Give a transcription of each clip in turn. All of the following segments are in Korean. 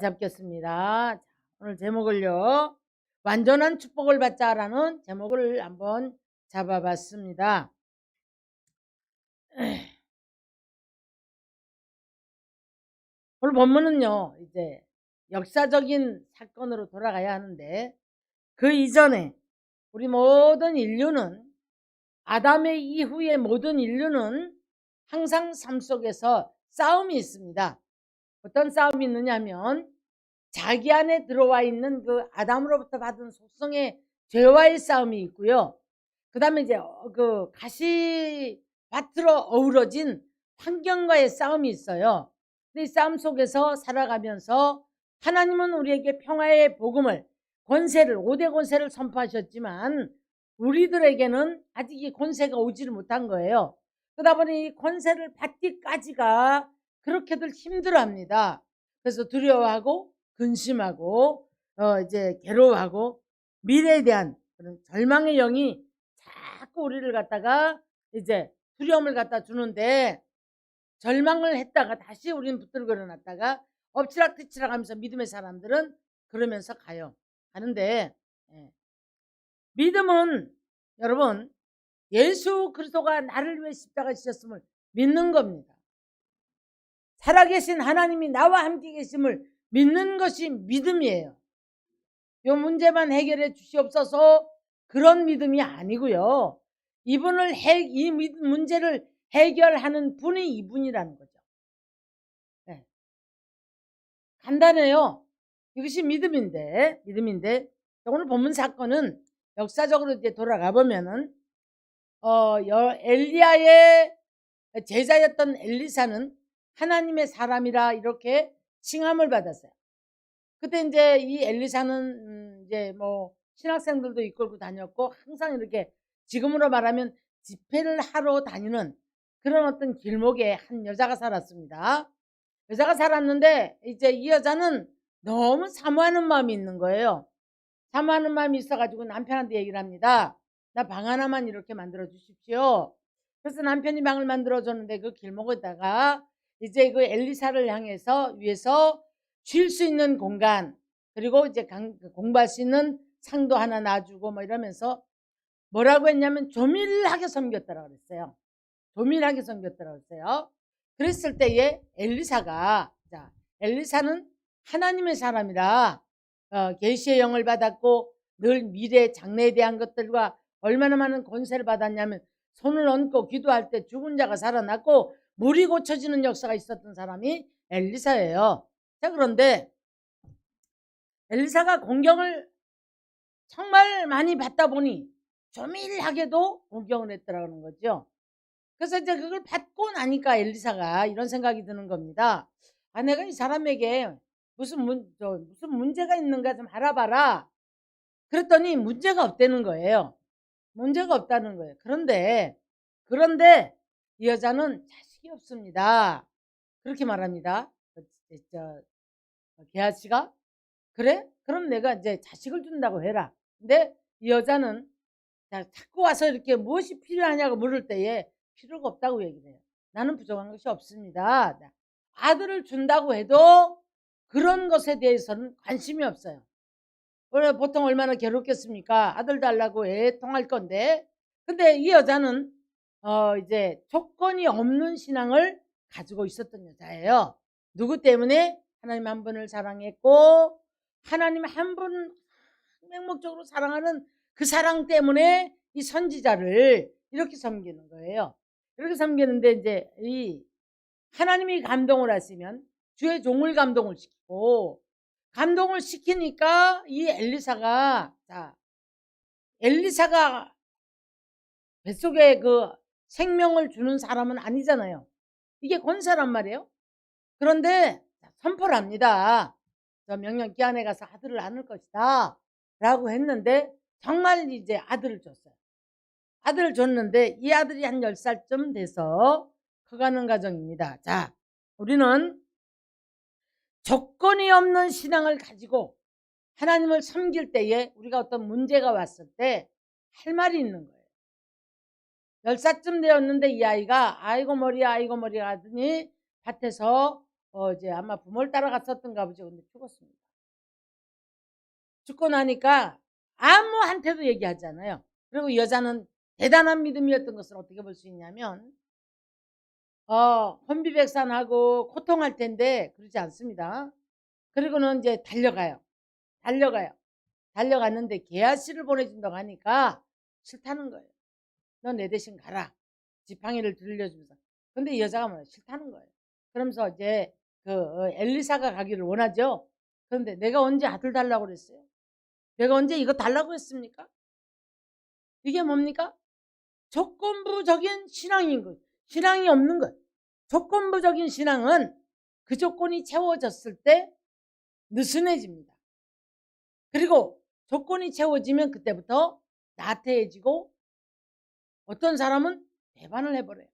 잡겠습니다. 오늘 제목을요. 완전한 축복을 받자라는 제목을 한번 잡아봤습니다. 오늘 본문은요. 이제 역사적인 사건으로 돌아가야 하는데 그 이전에 우리 모든 인류는 아담의 이후의 모든 인류는 항상 삶 속에서 싸움이 있습니다. 어떤 싸움이 있느냐면 자기 안에 들어와 있는 그 아담으로부터 받은 속성의 죄와의 싸움이 있고요. 그 다음에 이제 그 가시밭으로 어우러진 환경과의 싸움이 있어요. 근데 이 싸움 속에서 살아가면서 하나님은 우리에게 평화의 복음을 권세를 5대 권세를 선포하셨지만 우리들에게는 아직 이 권세가 오지를 못한 거예요. 그러다 보니 이 권세를 받기까지가 그렇게들 힘들어합니다. 그래서 두려워하고 근심하고 이제 괴로워하고 미래에 대한 그런 절망의 영이 자꾸 우리를 갖다가 이제 두려움을 갖다 주는데 절망을 했다가 다시 우리는 붙들고 일어났다가 엎치락뒤치락 하면서 믿음의 사람들은 그러면서 가는데 믿음은 여러분 예수 그리스도가 나를 위해 십자가 지셨음을 믿는 겁니다. 살아계신 하나님이 나와 함께 계심을 믿는 것이 믿음이에요. 이 문제만 해결해 주시옵소서 그런 믿음이 아니고요. 이 문제를 해결하는 분이 이분이라는 거죠. 네. 간단해요. 이것이 믿음인데 오늘 본문 사건은 역사적으로 이제 돌아가 보면은 엘리야의 제자였던 엘리사는 하나님의 사람이라 이렇게 칭함을 받았어요. 그때 이제 이 엘리사는 이제 뭐 신학생들도 이끌고 다녔고 항상 이렇게 지금으로 말하면 집회를 하러 다니는 그런 어떤 길목에 한 여자가 살았습니다. 여자가 살았는데 이제 이 여자는 너무 사모하는 마음이 있는 거예요. 사모하는 마음이 있어가지고 남편한테 얘기를 합니다. 나 방 하나만 이렇게 만들어 주십시오. 그래서 남편이 방을 만들어 줬는데 그 길목에다가 이제 그 엘리사를 향해서 위에서 쉴 수 있는 공간 그리고 이제 공부할 수 있는 상도 하나 놔주고 뭐 이러면서 뭐라고 했냐면 조밀하게 섬겼다라고 그랬어요. 조밀하게 섬겼다라고 그랬어요. 그랬을 때에 엘리사는 하나님의 사람이라 계시의 영을 받았고 늘 미래 장래에 대한 것들과 얼마나 많은 권세를 받았냐면 손을 얹고 기도할 때 죽은 자가 살아났고 물이 고쳐지는 역사가 있었던 사람이 엘리사예요. 자, 그런데 엘리사가 공경을 정말 많이 받다 보니 조밀하게도 공경을 했더라는 거죠. 그래서 이제 그걸 받고 나니까 엘리사가 이런 생각이 드는 겁니다. 아, 내가 이 사람에게 무슨 문제가 있는가 좀 알아봐라. 그랬더니 문제가 없다는 거예요. 문제가 없다는 거예요. 그런데 이 여자는 자식이 없습니다. 그렇게 말합니다. 게하시가 그래? 그럼 내가 이제 자식을 준다고 해라. 근데 이 여자는 자꾸 와서 이렇게 무엇이 필요하냐고 물을 때에 필요가 없다고 얘기를 해요. 나는 부족한 것이 없습니다. 아들을 준다고 해도 그런 것에 대해서는 관심이 없어요. 보통 얼마나 괴롭겠습니까? 아들 달라고 애통할 건데. 근데 이 여자는 이제 조건이 없는 신앙을 가지고 있었던 여자예요. 누구 때문에? 하나님 한 분을 사랑했고 하나님 한 분 맹목적으로 사랑하는 그 사랑 때문에 이 선지자를 이렇게 섬기는 거예요. 이렇게 섬기는데 이제 이 하나님이 감동을 하시면 주의 종을 감동을 시키고 감동을 시키니까 이 엘리사가 뱃속에 그 생명을 주는 사람은 아니잖아요. 이게 권세란 말이에요. 그런데 선포를 합니다. 저 명령기한에 가서 아들을 안을 것이다 라고 했는데 정말 이제 아들을 줬어요. 아들을 줬는데 이 아들이 한 10살쯤 돼서 커가는 과정입니다. 자, 우리는 조건이 없는 신앙을 가지고 하나님을 섬길 때에 우리가 어떤 문제가 왔을 때 할 말이 있는 거예요. 10살쯤 되었는데 이 아이가 아이고 머리야 하더니 밭에서 이제 아마 부모를 따라갔었던가 보죠. 근데 죽었습니다. 죽고 나니까 아무한테도 얘기하지 않아요. 그리고 여자는 대단한 믿음이었던 것을 어떻게 볼 수 있냐면 혼비백산하고 고통할 텐데 그러지 않습니다. 그리고는 이제 달려가요. 달려갔는데 게하시를 보내준다고 하니까 싫다는 거예요. 너 내 대신 가라. 지팡이를 들려주면서. 근데 이 여자가 뭐 싫다는 거예요. 그러면서 이제 그 엘리사가 가기를 원하죠. 그런데 내가 언제 아들 달라고 그랬어요? 내가 언제 이거 달라고 했습니까? 이게 뭡니까? 조건부적인 신앙인 것. 신앙이 없는 것. 조건부적인 신앙은 그 조건이 채워졌을 때 느슨해집니다. 그리고 조건이 채워지면 그때부터 나태해지고 어떤 사람은 배반을 해버려요.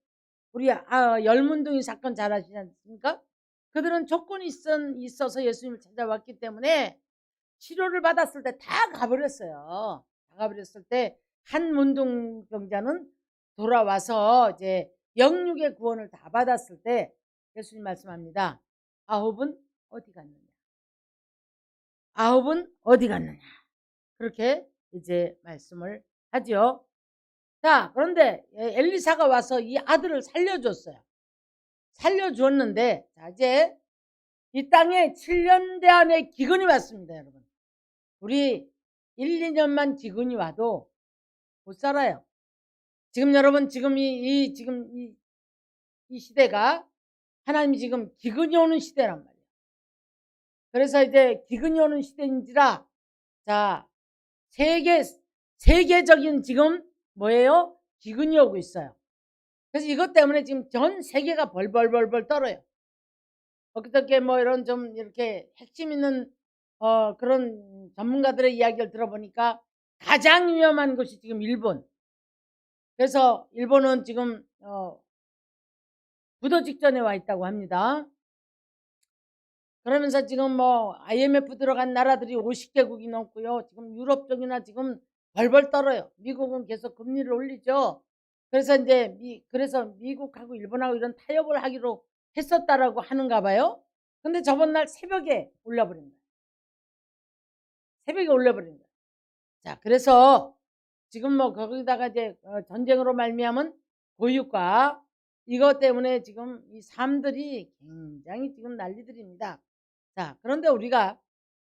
우리 열문둥이 사건 잘 아시지 않습니까? 그들은 조건이 있어서 예수님을 찾아왔기 때문에 치료를 받았을 때 다 가버렸어요. 다 가버렸을 때 한 문둥병자는 돌아와서 이제 영육의 구원을 다 받았을 때 예수님 말씀합니다. 아홉은 어디 갔느냐? 아홉은 어디 갔느냐? 그렇게 이제 말씀을 하죠. 자, 그런데 엘리사가 와서 이 아들을 살려줬어요. 살려주었는데, 자, 이제 이 땅에 7년 안에 기근이 왔습니다, 여러분. 우리 1, 2년만 기근이 와도 못 살아요. 지금 여러분, 지금 이 시대가 하나님이 지금 기근이 오는 시대란 말이에요. 그래서 이제 기근이 오는 시대인지라, 자, 세계적인 지금 뭐예요? 기근이 오고 있어요. 그래서 이것 때문에 지금 전 세계가 벌벌벌벌 떨어요. 어떻게 뭐 이런 좀 이렇게 핵심 있는 그런 전문가들의 이야기를 들어보니까 가장 위험한 곳이 지금 일본. 그래서 일본은 지금 부도 직전에 와 있다고 합니다. 그러면서 지금 뭐 IMF 들어간 나라들이 50개국이 넘고요. 지금 유럽 쪽이나 지금 벌벌 떨어요. 미국은 계속 금리를 올리죠. 그래서 이제 그래서 미국하고 일본하고 이런 타협을 하기로 했었다라고 하는가 봐요. 근데 저번 날 새벽에 올려버린 거예요. 새벽에 올려버린 거예요. 자, 그래서 지금 뭐 거기다가 이제 전쟁으로 말미암은 고유가 이것 때문에 지금 이 삶들이 굉장히 지금 난리들입니다. 자, 그런데 우리가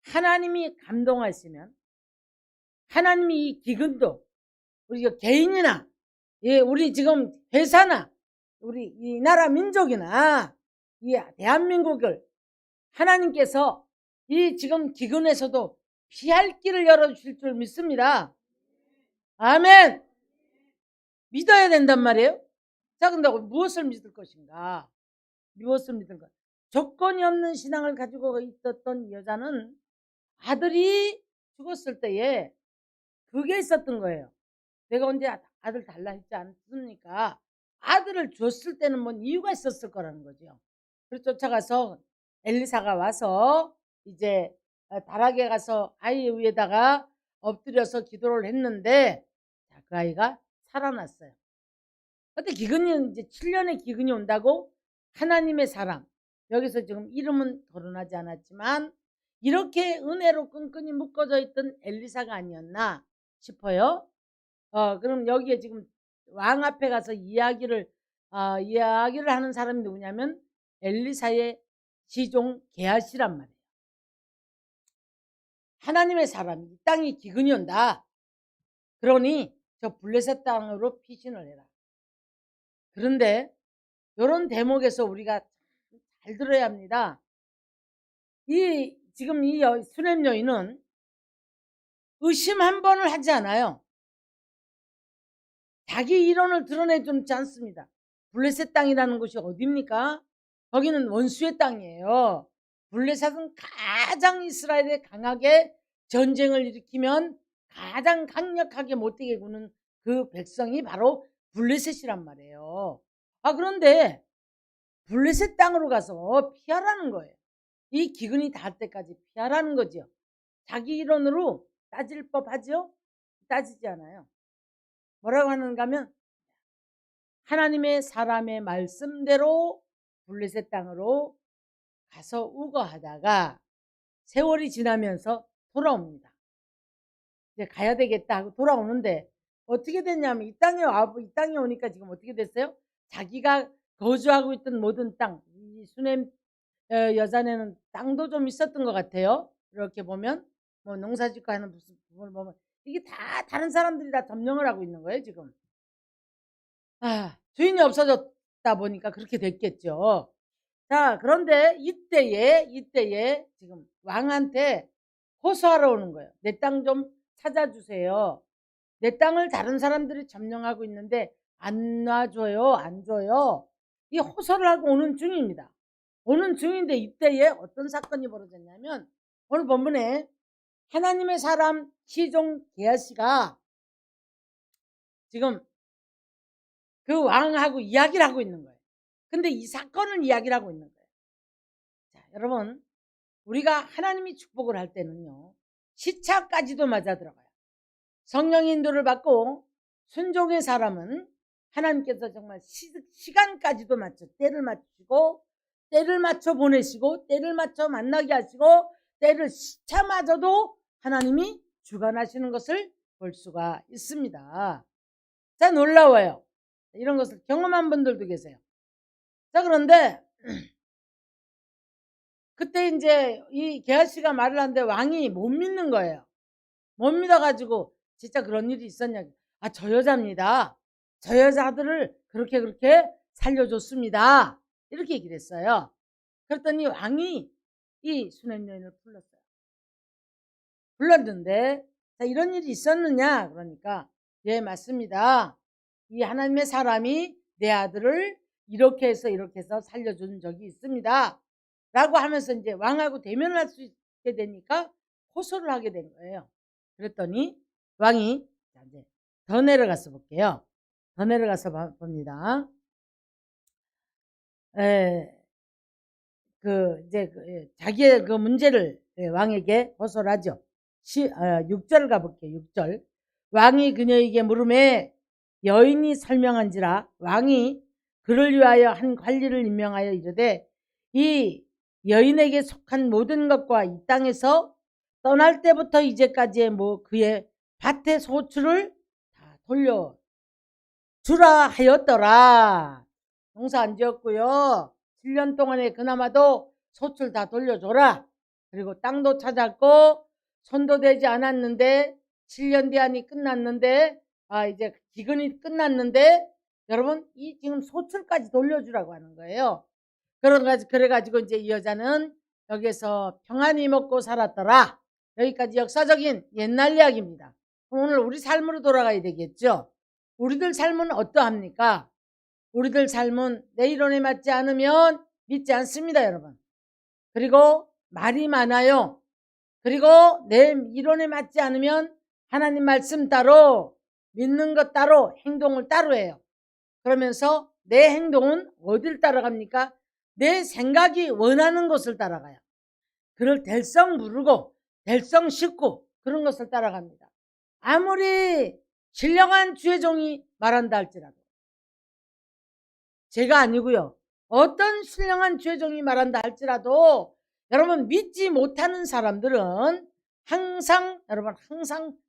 하나님이 감동하시면 하나님이 이 기근도 우리가 개인이나 우리 지금 회사나 우리 이 나라 민족이나 이 대한민국을 하나님께서 이 지금 기근에서도 피할 길을 열어주실 줄 믿습니다. 아멘. 믿어야 된단 말이에요. 자, 근데 무엇을 믿을 것인가? 무엇을 믿을 것? 조건이 없는 신앙을 가지고 있었던 여자는 아들이 죽었을 때에 그게 있었던 거예요. 내가 언제 아들 달라 했지 않습니까? 아들을 줬을 때는 뭔 이유가 있었을 거라는 거죠. 그래서 쫓아가서 엘리사가 와서 이제 다락에 가서 아이 위에다가 엎드려서 기도를 했는데 그 아이가 살아났어요. 근데 기근이 이제 7년의 기근이 온다고 하나님의 사람, 여기서 지금 이름은 거론하지 않았지만 이렇게 은혜로 끈끈이 묶어져 있던 엘리사가 아니었나 싶어요. 그럼 여기에 지금 왕 앞에 가서 이야기를 하는 사람이 누구냐면 엘리사의 시종 게하시란 말이에요. 하나님의 사람, 이 땅이 기근이 온다. 그러니 저 블레셋 땅으로 피신을 해라. 그런데 이런 대목에서 우리가 잘 들어야 합니다. 지금 이 수렘 여인은 의심 한 번을 하지 않아요. 자기 이론을 드러내주지 않습니다. 블레셋 땅이라는 곳이 어디입니까? 거기는 원수의 땅이에요. 블레셋은 가장 이스라엘에 강하게 전쟁을 일으키면 가장 강력하게 못되게 구는 그 백성이 바로 블레셋이란 말이에요. 그런데 블레셋 땅으로 가서 피하라는 거예요. 이 기근이 닿을 때까지 피하라는 거죠. 자기 이론으로 따질 법하죠? 따지지 않아요. 뭐라고 하는가 하면 하나님의 사람의 말씀대로 블레셋 땅으로 가서 우거하다가 세월이 지나면서 돌아옵니다. 이제 가야 되겠다 하고 돌아오는데 어떻게 됐냐면 이 땅에 오니까 지금 어떻게 됐어요? 자기가 거주하고 있던 모든 땅, 이 수냄 여자네는 땅도 좀 있었던 것 같아요. 이렇게 보면 뭐 농사짓고 하는 무슨 부분을 보면 이게 다 다른 사람들이 다 점령을 하고 있는 거예요 지금. 주인이 없어졌다 보니까 그렇게 됐겠죠. 자, 그런데 이때에 지금 왕한테 호소하러 오는 거예요. 내 땅 좀 찾아주세요. 내 땅을 다른 사람들이 점령하고 있는데 안 놔줘요, 안 줘요. 이 호소를 하고 오는 중입니다. 오는 중인데 이때에 어떤 사건이 벌어졌냐면 오늘 본문에 하나님의 사람 시종 게하시가 지금 그 왕하고 이야기를 하고 있는 거예요. 근데 이 사건을 이야기를 하고 있는 거예요. 자, 여러분, 우리가 하나님이 축복을 할 때는요, 시차까지도 맞아 들어가요. 성령 인도를 받고 순종의 사람은 하나님께서 정말 시간까지도 맞춰 때를 맞추시고 때를 맞춰 보내시고 때를 맞춰 만나게 하시고 때를 시차마저도 하나님이 주관하시는 것을 볼 수가 있습니다. 자, 놀라워요. 이런 것을 경험한 분들도 계세요. 자, 그런데 그때 이제 이 게하시가 말을 하는데 왕이 못 믿는 거예요. 못 믿어가지고 진짜 그런 일이 있었냐. 저 여자입니다. 저 여자들을 그렇게 살려줬습니다. 이렇게 얘기를 했어요. 그랬더니 왕이 이 수냄 여인을 불렀어요. 불렀는데 자, 이런 일이 있었느냐 그러니까 예, 맞습니다. 이 하나님의 사람이 내 아들을 이렇게 해서 살려준 적이 있습니다. 라고 하면서 이제 왕하고 대면을 할 수 있게 되니까 호소를 하게 된 거예요. 그랬더니 왕이 이제 더 내려가서 볼게요. 더 내려가서 봅니다. 자기의 그 문제를 왕에게 호소를 하죠. 6절 가볼게요. 6절. 왕이 그녀에게 물음에 여인이 설명한지라 왕이 그를 위하여 한 관리를 임명하여 이르되 이 여인에게 속한 모든 것과 이 땅에서 떠날 때부터 이제까지의 그의 밭의 소출을 다 돌려주라 하였더라. 농사 안 지었고요. 7년 동안에 그나마도 소출 다 돌려줘라. 그리고 땅도 찾았고 손도 대지 않았는데 7년 대안이 끝났는데 이제 기근이 끝났는데 여러분 이 지금 소출까지 돌려주라고 하는 거예요. 그래가지고 이제 이 여자는 여기서 평안히 먹고 살았더라. 여기까지 역사적인 옛날 이야기입니다. 오늘 우리 삶으로 돌아가야 되겠죠. 우리들 삶은 어떠합니까? 우리들 삶은 내 이론에 맞지 않으면 믿지 않습니다, 여러분. 그리고 말이 많아요. 그리고 내 이론에 맞지 않으면 하나님 말씀 따로 믿는 것 따로 행동을 따로 해요. 그러면서 내 행동은 어딜 따라갑니까? 내 생각이 원하는 것을 따라가요. 그를 될성 부르고 될성 싣고 그런 것을 따라갑니다. 아무리 신령한 주의 종이 말한다 할지라도 제가 아니고요. 어떤 신령한 주의 종이 말한다 할지라도 여러분 믿지 못하는 사람들은 항상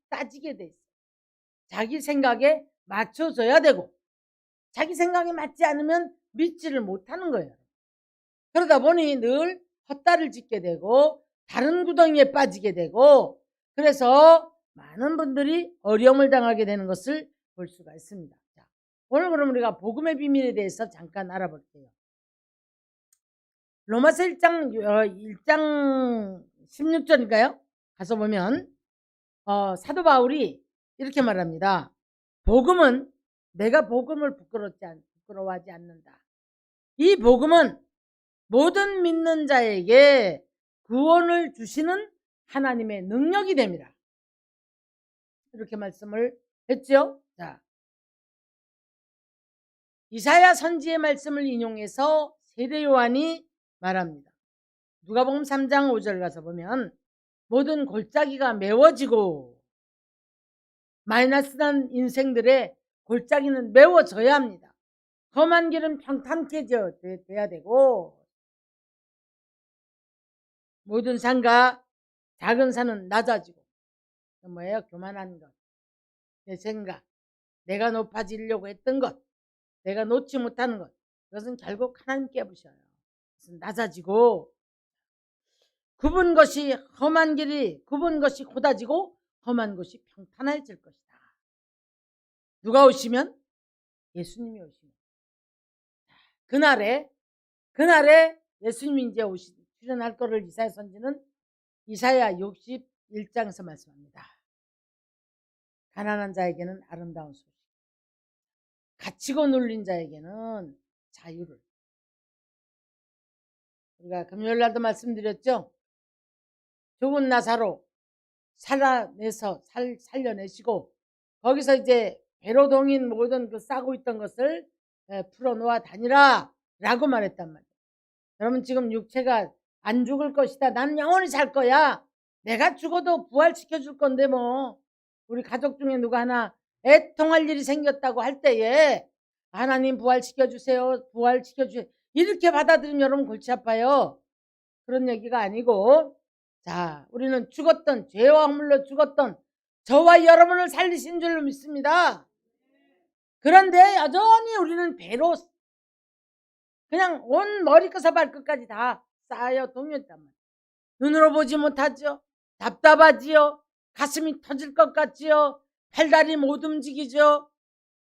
따지게 돼 있어요. 자기 생각에 맞춰줘야 되고 자기 생각에 맞지 않으면 믿지를 못하는 거예요. 그러다 보니 늘 헛다리를 짚게 되고 다른 구덩이에 빠지게 되고 그래서 많은 분들이 어려움을 당하게 되는 것을 볼 수가 있습니다. 자, 오늘 그럼 우리가 복음의 비밀에 대해서 잠깐 알아볼게요. 로마서 1장 16절인가요? 가서 보면 사도 바울이 이렇게 말합니다. 복음은 내가 복음을 부끄러워하지 않는다. 이 복음은 모든 믿는 자에게 구원을 주시는 하나님의 능력이 됩니다. 이렇게 말씀을 했죠. 자, 이사야 선지의 말씀을 인용해서 세례 요한이 말합니다. 누가복음 3장 5절 가서 보면 모든 골짜기가 메워지고 마이너스난 인생들의 골짜기는 메워져야 합니다. 험한 길은 평탄케 돼야 되고 모든 산과 작은 산은 낮아지고, 뭐예요? 교만한 것, 내 생각, 내가 높아지려고 했던 것, 내가 놓지 못하는 것, 그것은 결국 하나님 깨부셔요. 그것은 낮아지고, 굽은 것이 험한 길이, 굽은 것이 곧아지고 험한 것이 평탄해질 것이다. 누가 오시면? 예수님이 오시면. 그날에 예수님이 이제 출현할 거를 이사야 선지는 이사야 61장에서 말씀합니다. 가난한 자에게는 아름다운 소식, 갇히고 눌린 자에게는 자유를. 우리가 금요일 날도 말씀드렸죠. 죽은 나사로 살려내시고, 거기서 이제 배로 동인 모든 그 싸고 있던 것을 풀어놓아 다니라 라고 말했단 말이에요. 여러분, 지금 육체가 안 죽을 것이다, 나는 영원히 살 거야, 내가 죽어도 부활시켜 줄 건데, 뭐 우리 가족 중에 누가 하나 애통할 일이 생겼다고 할 때에 하나님 부활시켜 주세요, 부활시켜 주세요, 이렇게 받아들이면 여러분 골치 아파요. 그런 얘기가 아니고, 자, 우리는 죽었던, 죄와 허물로 죽었던 저와 여러분을 살리신 줄로 믿습니다. 그런데 여전히 우리는 배로 그냥 온 머리끝에서 발끝까지 다 쌓여 동였단 말이에요. 눈으로 보지 못하죠. 답답하지요. 가슴이 터질 것 같지요. 팔다리 못 움직이죠.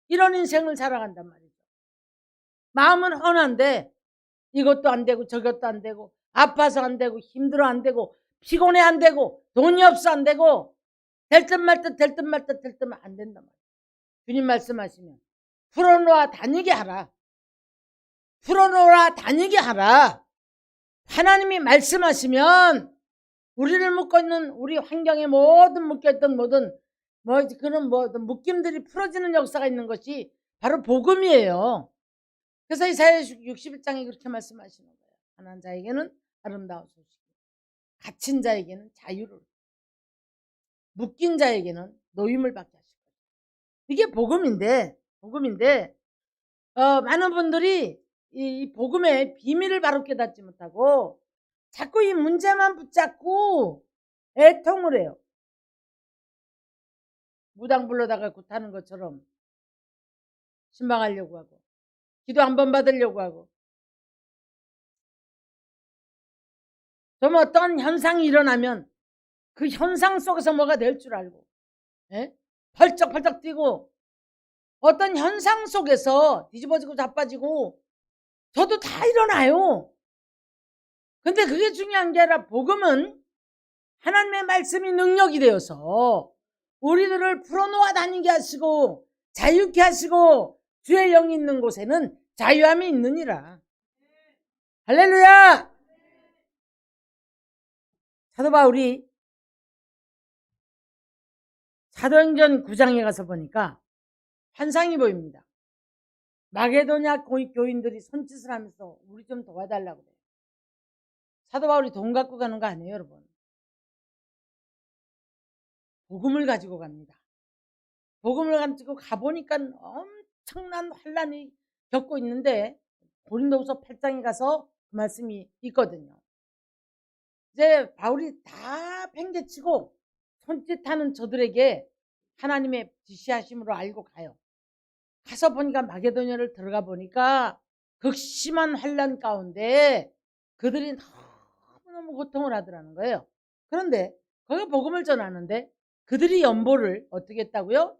이런 인생을 살아간단 말이죠. 마음은 훤한데 이것도 안 되고 저것도 안 되고, 아파서 안 되고, 힘들어 안 되고, 피곤해 안 되고, 돈이 없어 안 되고, 될 듯 말 듯 될 듯 말 듯 될 듯 안 된단 말이에요. 주님 말씀하시면 풀어놓아 다니게 하라. 풀어놓아 다니게 하라. 하나님이 말씀하시면 우리를 묶고 있는, 우리 환경에 모든 묶여있던 모든 그런 묶임들이 풀어지는 역사가 있는 것이 바로 복음이에요. 그래서 이사야 61장에 그렇게 말씀하시는 거예요. 가난한 자에게는 아름다운 소식, 갇힌 자에게는 자유를, 묶인 자에게는 노임을 받게 하실 거예요. 이게 복음인데 많은 분들이 이 복음의 비밀을 바로 깨닫지 못하고 자꾸 이 문제만 붙잡고 애통을 해요. 무당 불러다가 굿하는 것처럼 신방하려고 하고, 기도 한 번 받으려고 하고, 좀 어떤 현상이 일어나면 그 현상 속에서 뭐가 될 줄 알고, 펄쩍펄쩍 뛰고, 어떤 현상 속에서 뒤집어지고 자빠지고, 저도 다 일어나요. 근데 그게 중요한 게 아니라 복음은 하나님의 말씀이 능력이 되어서 우리들을 풀어놓아 다니게 하시고 자유케 하시고, 주의 영이 있는 곳에는 자유함이 있느니라. 할렐루야. 사도 바울이 사도행전 9장에 가서 보니까 환상이 보입니다. 마게도냐 교인들이 손짓을 하면서 우리 좀 도와달라고 그래요. 사도 바울이 돈 갖고 가는 거 아니에요, 여러분. 복음을 가지고 갑니다. 복음을 가지고 가보니까 엄청난 환란이 겪고 있는데, 고린도후서 8장에 가서 그 말씀이 있거든요. 이제 바울이 다 팽개치고 손짓하는 저들에게 하나님의 지시하심으로 알고 가요. 가서 보니까 마게도냐를 들어가 보니까 극심한 환란 가운데 그들이 너무너무 고통을 하더라는 거예요. 그런데 거기 복음을 전하는데 그들이 연보를 어떻게 했다고요?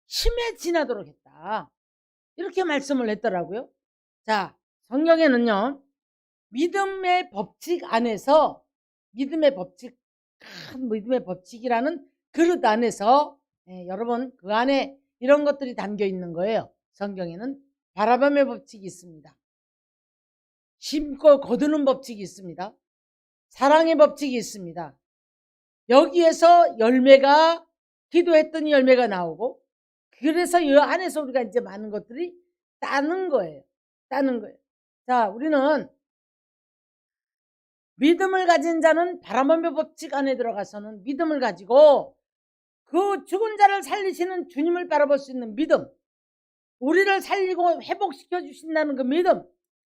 힘에 지나도록 했다, 이렇게 말씀을 했더라고요. 자, 성경에는요, 믿음의 법칙 안에서, 믿음의 법칙, 큰 믿음의 법칙이라는 그릇 안에서, 여러분, 그 안에 이런 것들이 담겨 있는 거예요. 성경에는 바라봄의 법칙이 있습니다. 심고 거두는 법칙이 있습니다. 사랑의 법칙이 있습니다. 여기에서 열매가, 기도했더니 열매가 나오고, 그래서 이 안에서 우리가 이제 많은 것들이 따는 거예요. 자, 우리는 믿음을 가진 자는 바라봄의 법칙 안에 들어가서는 믿음을 가지고 그 죽은 자를 살리시는 주님을 바라볼 수 있는 믿음, 우리를 살리고 회복시켜 주신다는 그 믿음,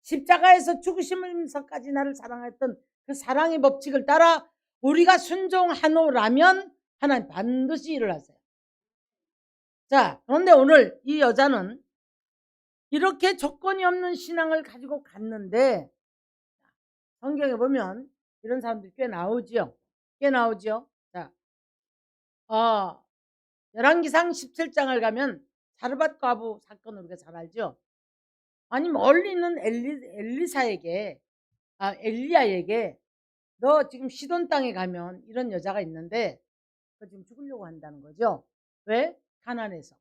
십자가에서 죽으시면서까지 나를 사랑했던 그 사랑의 법칙을 따라 우리가 순종하노라면 하나님 반드시 일을 하세요. 자, 그런데 오늘 이 여자는 이렇게 조건이 없는 신앙을 가지고 갔는데 성경에 보면 이런 사람들이 꽤 나오지요. 꽤 나오죠. 자, 열왕기상 17장을 가면 사르밧 과부 사건을 우리가 잘 알죠. 아니 멀리 있는 엘리야에게 너 지금 시돈 땅에 가면 이런 여자가 있는데 너 지금 죽으려고 한다는 거죠. 왜? 가난해서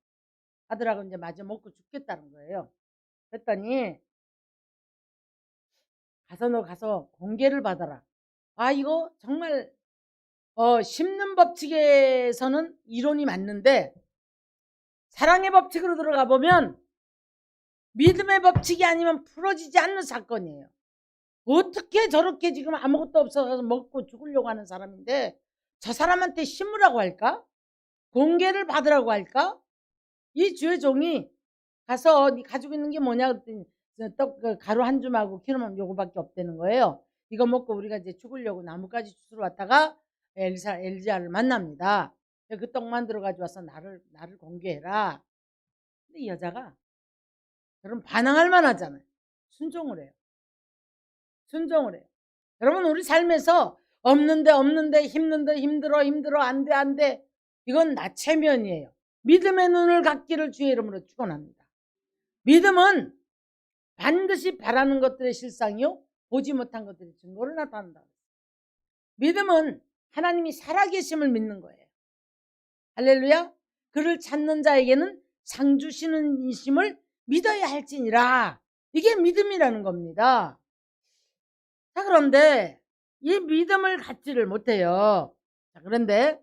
아들하고 이제 마저 먹고 죽겠다는 거예요. 그랬더니 너 가서 공개를 받아라. 이거 정말 심는 법칙에서는 이론이 맞는데 사랑의 법칙으로 들어가 보면 믿음의 법칙이 아니면 풀어지지 않는 사건이에요. 어떻게 저렇게 지금 아무것도 없어서 먹고 죽으려고 하는 사람인데 저 사람한테 심으라고 할까? 공개를 받으라고 할까? 이 주의 종이 가서 네 가지고 있는 게 뭐냐 그랬더니 떡 가루 한 줌하고 기름 요거밖에 없다는 거예요. 이거 먹고 우리가 이제 죽으려고 나뭇가지 주스러 왔다가 엘리야를 만납니다. 그 떡 만들어 가지고 와서 나를 공개해라. 근데 이 여자가 여러분 반항할 만하잖아요. 순종을 해요. 순종을 해요. 여러분 우리 삶에서 없는데 힘들어 안돼 이건 나체면이에요. 믿음의 눈을 갖기를 주의 이름으로 축원합니다. 믿음은 반드시 바라는 것들의 실상이요 보지 못한 것들의 증거를 나타낸다. 믿음은 하나님이 살아계심을 믿는 거예요. 할렐루야. 그를 찾는 자에게는 상 주시는 이심을 믿어야 할지니라. 이게 믿음이라는 겁니다. 자, 그런데 이 믿음을 갖지를 못해요. 자, 그런데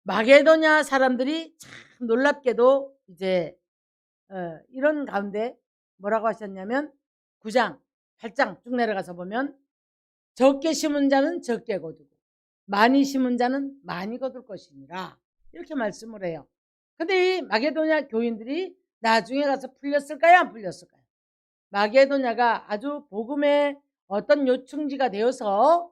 마게도냐 사람들이 참 놀랍게도 이제 이런 가운데 뭐라고 하셨냐면 9장 8장 쭉 내려가서 보면 적게 심은 자는 적게 거두고 많이 심은 자는 많이 거둘 것이니라 이렇게 말씀을 해요. 근데 이 마게도냐 교인들이 나중에 가서 풀렸을까요? 안 풀렸을까요? 마게도냐가 아주 복음의 어떤 요충지가 되어서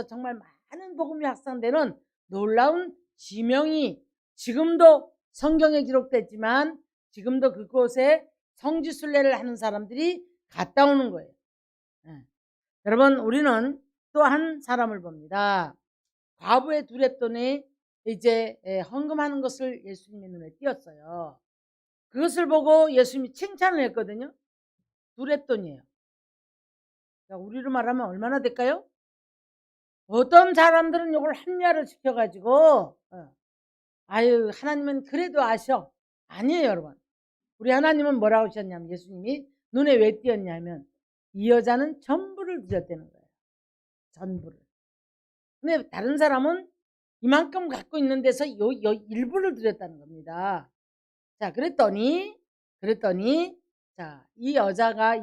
정말 많은 복음이 확산되는 놀라운 지명이 지금도 성경에 기록됐지만 지금도 그곳에 성지순례를 하는 사람들이 갔다 오는 거예요. 여러분 우리는 또 한 사람을 봅니다. 과부의 두렙돈이 이제 헌금하는 것을 예수님의 눈에 띄었어요. 그것을 보고 예수님이 칭찬을 했거든요. 두렙돈이에요. 우리로 말하면 얼마나 될까요? 어떤 사람들은 이걸 합리화를 시켜가지고 아유 하나님은 그래도 아셔. 아니에요 여러분. 우리 하나님은 뭐라고 하셨냐면 예수님이 눈에 왜 띄었냐면 이 여자는 전부를 드렸다는 거예요. 전부를. 근데 다른 사람은 이만큼 갖고 있는 데서 일부를 드렸다는 겁니다. 자 그랬더니 자, 이 여자가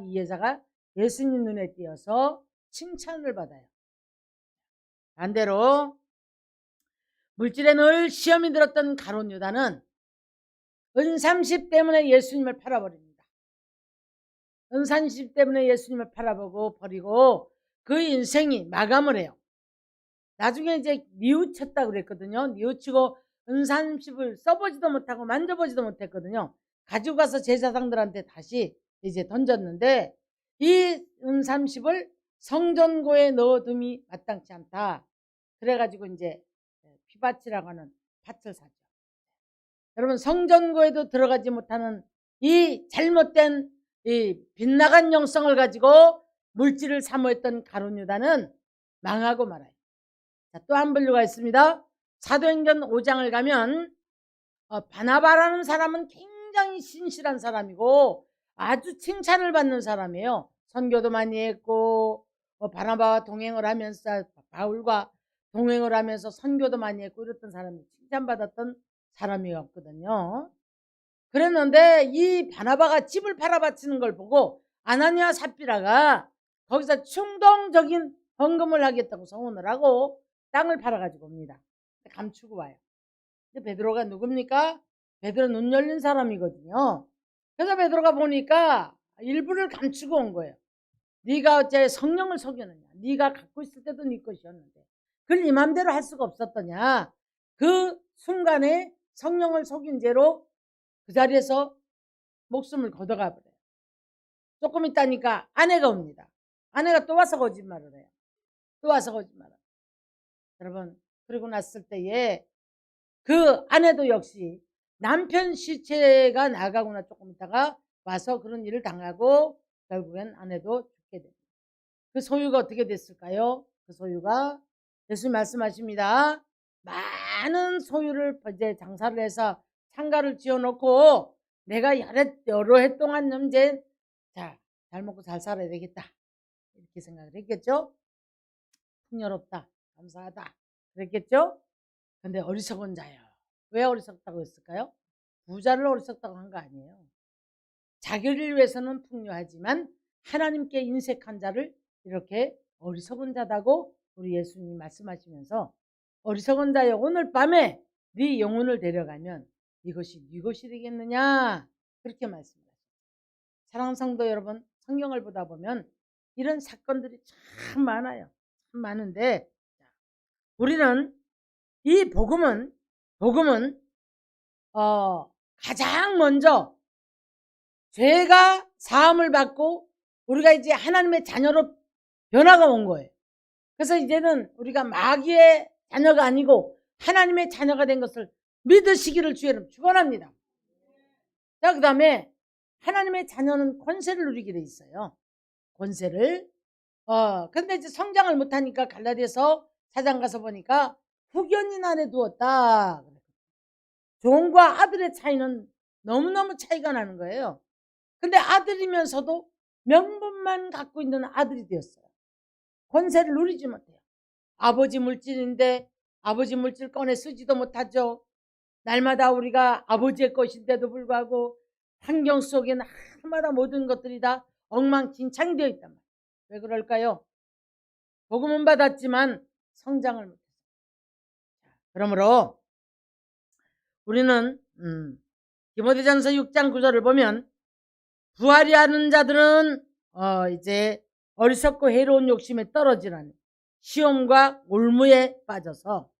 예수님 눈에 띄어서 칭찬을 받아요. 반대로 물질에 늘 시험이 들었던 가룟 유다는 은30 때문에 예수님을 팔아버립니다. 은30 때문에 예수님을 버리고 그 인생이 마감을 해요. 나중에 이제 뉘우쳤다고 그랬거든요. 뉘우치고 은30을 써보지도 못하고 만져보지도 못했거든요. 가지고 가서 제사장들한테 다시 이제 던졌는데 이 은30을 성전고에 넣어둠이 마땅치 않다. 그래가지고 이제 피밭이라고 하는 밭을 사죠. 여러분 성전고에도 들어가지 못하는 이 잘못된 이 빗나간 영성을 가지고 물질을 사모했던 가룟 유다는 망하고 말아요. 또 한 분류가 있습니다. 사도행전 5장을 가면 바나바라는 사람은 굉장히 신실한 사람이고 아주 칭찬을 받는 사람이에요. 선교도 많이 했고 바나바와 동행을 하면서 바울과 동행을 하면서 선교도 많이 했고 이랬던 사람이 칭찬받았던 사람이었거든요. 그랬는데 이 바나바가 집을 팔아바치는 걸 보고 아나니아 삽비라가 거기서 충동적인 헌금을 하겠다고 소원을 하고 땅을 팔아가지고 옵니다. 감추고 와요. 근데 베드로가 누굽니까? 베드로 눈 열린 사람이거든요. 그래서 베드로가 보니까 일부를 감추고 온 거예요. 네가 어째 성령을 속였느냐. 네가 갖고 있을 때도 네 것이었는데 그걸 네 맘대로 할 수가 없었더냐. 그 순간에 성령을 속인 죄로 그 자리에서 목숨을 걷어가 버려요. 조금 있다니까 아내가 옵니다. 아내가 또 와서 거짓말을 해요. 또 와서 거짓말을 해요. 여러분, 그러고 났을 때에 그 아내도 역시 남편 시체가 나가거나 조금 있다가 와서 그런 일을 당하고 결국엔 아내도 죽게 됩니다. 그 소유가 어떻게 됐을까요? 그 소유가 예수님 말씀하십니다. 많은 소유를 이제 장사를 해서 상가를 지어놓고 내가 여러 해 동안 이제 잘 먹고 잘 살아야 되겠다 이렇게 생각을 했겠죠. 풍요롭다, 감사하다 그랬겠죠. 근데 어리석은 자요. 왜 어리석다고 했을까요? 부자를 어리석다고 한 거 아니에요. 자기를 위해서는 풍요하지만 하나님께 인색한 자를 이렇게 어리석은 자다고 우리 예수님이 말씀하시면서 어리석은 자여 오늘 밤에 네 영혼을 데려가면 이것이 네 것이 되겠느냐 그렇게 말씀하셨어요. 사랑하는 성도 여러분, 성경을 보다 보면 이런 사건들이 참 많아요. 참 많은데 우리는 이 복음은 가장 먼저 죄가 사함을 받고 우리가 이제 하나님의 자녀로 변화가 온 거예요. 그래서 이제는 우리가 마귀의 자녀가 아니고 하나님의 자녀가 된 것을 믿으시기를 주의 축원합니다. 자, 그 다음에 하나님의 자녀는 권세를 누리게 돼 있어요. 권세를. 근데 이제 성장을 못하니까 갈라디아서 4장 가서 보니까 후견인 안에 두었다. 종과 아들의 차이는 너무너무 차이가 나는 거예요. 근데 아들이면서도 명분만 갖고 있는 아들이 되었어요. 권세를 누리지 못해요. 아버지 물질인데 아버지 물질 꺼내 쓰지도 못하죠. 날마다 우리가 아버지의 것인데도 불구하고 환경 속에는 하나마다 모든 것들이 다 엉망진창이 되어 있단 말이에요. 왜 그럴까요? 복음은 받았지만 성장을 못했어요. 그러므로 우리는 디모데전서 6장 9절을 보면 부활이 하는 자들은 이제 어리석고 해로운 욕심에 떨어지라는 시험과 올무에 빠져서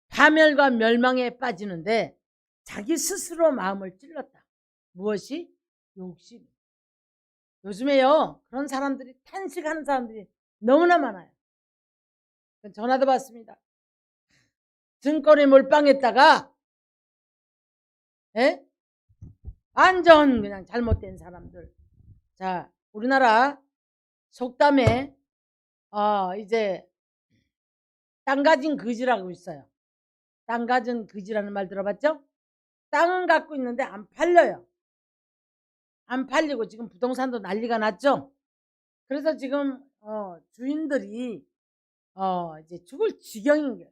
파멸과 멸망에 빠지는데 자기 스스로 마음을 찔렀다. 무엇이? 욕심. 요즘에요 그런 사람들이 탄식하는 사람들이 너무나 많아요. 전화도 받습니다. 증권에 몰빵했다가 완전 그냥 잘못된 사람들. 자, 우리나라 속담에 이제 땅 가진 거지라고 있어요. 땅 가진 거지라는 말 들어봤죠? 땅은 갖고 있는데 안 팔려요. 안 팔리고 지금 부동산도 난리가 났죠? 그래서 지금 주인들이 이제 죽을 지경인 거예요.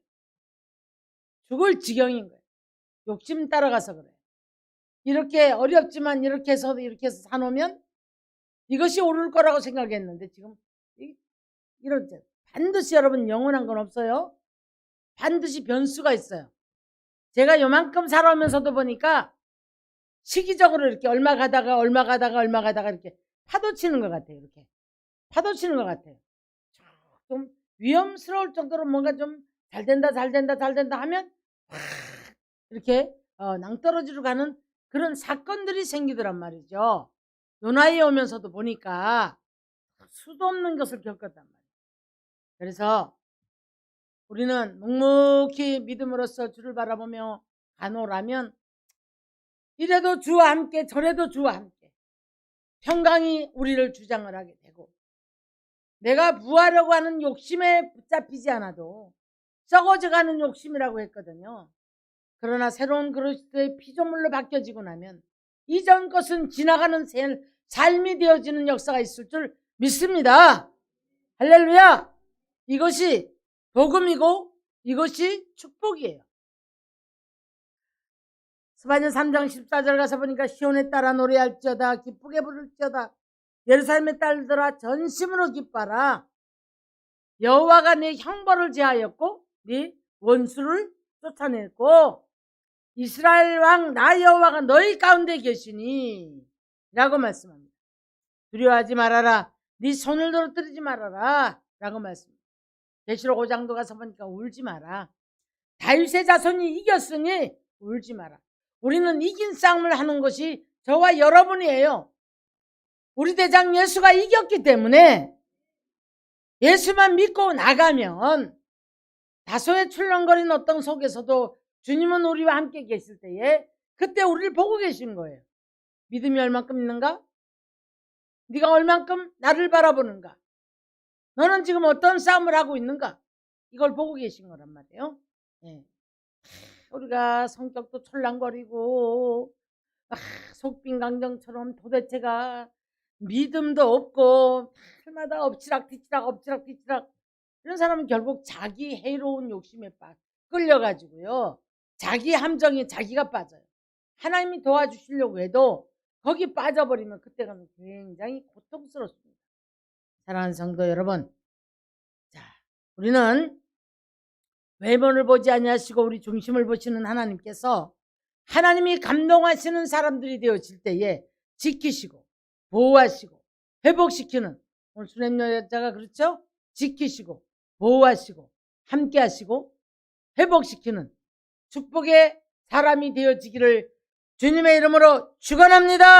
죽을 지경인 거예요. 욕심 따라가서 그래요. 이렇게 어렵지만 이렇게 해서 사놓으면 이것이 오를 거라고 생각했는데 지금 이런 반드시 여러분 영원한 건 없어요. 반드시 변수가 있어요. 제가 요만큼 살아오면서도 보니까 시기적으로 이렇게 얼마 가다가 이렇게 파도 치는 것 같아요. 이렇게 파도 치는 것 같아요. 좀 위험스러울 정도로 뭔가 좀 잘 된다 하면 이렇게 낭떠러지로 가는 그런 사건들이 생기더란 말이죠. 요 나이에 오면서도 보니까 수도 없는 것을 겪었단 말이에요. 그래서 우리는 묵묵히 믿음으로써 주를 바라보며 가노라면 이래도 주와 함께 저래도 주와 함께 평강이 우리를 주장을 하게 되고 내가 부하려고 하는 욕심에 붙잡히지 않아도 썩어져가는 욕심이라고 했거든요. 그러나 새로운 그리스도의 피조물로 바뀌어지고 나면 이전 것은 지나가는 삶이 되어지는 역사가 있을 줄 믿습니다. 할렐루야. 이것이 복음이고 이것이 축복이에요. 스바냐 3장 14절 가서 보니까 시온에 따라 노래할지어다 기쁘게 부를지어다 예루살렘의 딸들아 전심으로 기뻐라. 여호와가 네 형벌을 제하였고 네 원수를 쫓아냈고 이스라엘 왕 나 여호와가 너희 가운데 계시니 라고 말씀합니다. 두려워하지 말아라. 네 손을 떨어뜨리지 말아라 라고 말씀합니다. 계시록 5장도 가서 보니까 울지 마라. 다윗의 자손이 이겼으니 울지 마라. 우리는 이긴 싸움을 하는 것이 저와 여러분이에요. 우리 대장 예수가 이겼기 때문에 예수만 믿고 나가면 다소의 출렁거리는 어떤 속에서도 주님은 우리와 함께 계실 때에 그때 우리를 보고 계신 거예요. 믿음이 얼만큼 있는가? 네가 얼만큼 나를 바라보는가? 너는 지금 어떤 싸움을 하고 있는가? 이걸 보고 계신 거란 말이에요. 네. 우리가 성격도 촐랑거리고 속빈강정처럼 도대체가 믿음도 없고 날마다 엎치락뒤치락 이런 사람은 결국 자기 해로운 욕심에 끌려가지고요. 자기 함정에 자기가 빠져요. 하나님이 도와주시려고 해도 거기 빠져버리면 그때가 굉장히 고통스럽습니다. 사랑하는 성도 여러분, 자, 우리는 외모를 보지 아니하시고 우리 중심을 보시는 하나님께서 하나님이 감동하시는 사람들이 되어질 때에 지키시고 보호하시고 회복시키는, 오늘 수렘 여자가 그렇죠? 지키시고 보호하시고 함께하시고 회복시키는 축복의 사람이 되어지기를 주님의 이름으로 축원합니다.